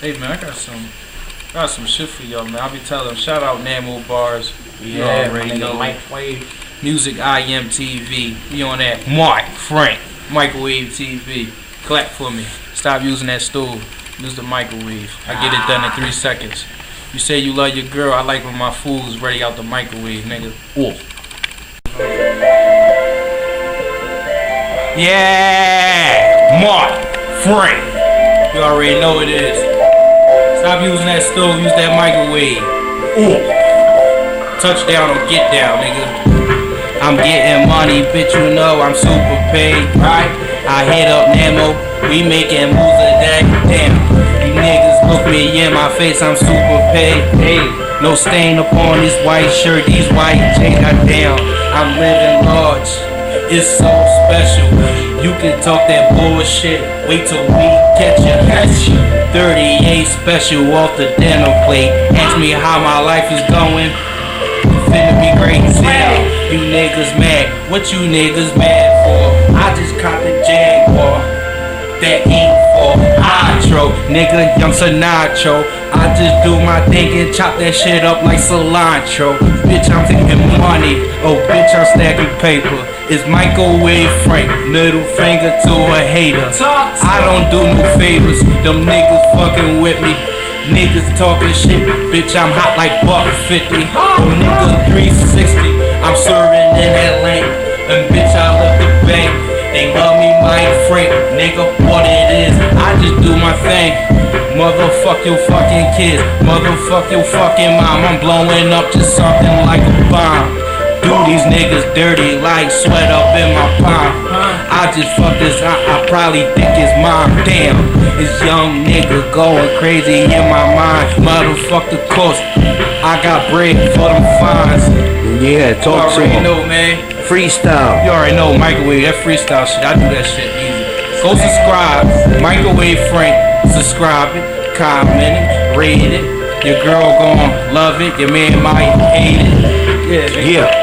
Hey man, I got some shit for y'all, man. I'll be telling them, shout out Namo Bars. You already know. Microwave. Music IMTV. We on that Frank. Microwave TV. Clap for me. Stop using that stove. Use the microwave. I get it done in 3 seconds. You say you love your girl, I like when my food's ready out the microwave, nigga. Ooh. Yeah! Frank. You already know it is. Stop using that stove, use that microwave. Ooh. Touchdown or get down, nigga. I'm getting money, bitch, you know I'm super paid, right? I hit up Namo, we making moves a day. Damn, you niggas look me in my face, I'm super paid. Hey, no stain upon this white shirt, these white chains, goddamn. I'm living large, it's so special. You can talk that bullshit, wait till we catch ya. 38 special off the dinner plate. Ask me how my life is going. Finna be great as hell. You niggas mad, what you niggas mad for? I just caught the Jaguar, that ain't for Intro, nigga, young Sinatra. I just do my thing and chop that shit up like cilantro. Bitch, I'm taking money, oh bitch, I'm stacking paper. It's Microwave Frank, middle finger to a hater. I don't do no favors, them niggas fucking with me. Niggas talking shit, bitch, I'm hot like $1.50. Nigga 360, I'm serving in that lane. And bitch, I love the bank. They love me, my Frank, nigga, what it is. I just do my thing. Motherfuck your fucking kids, motherfuck your fucking mom. I'm blowing up just something like a bomb. Do these niggas dirty like sweat up in my palm. I just fuck this, I probably think it's mine. Damn, this young nigga going crazy in my mind. Motherfuck the course, I got bread for them fines. Yeah, talk to him. You already know, man. Freestyle. You already know, microwave, that freestyle shit, I do that shit easy. Go subscribe, Microwave Frank, subscribe it, comment it, rate it. Your girl gon' love it, your man might hate it. Yeah.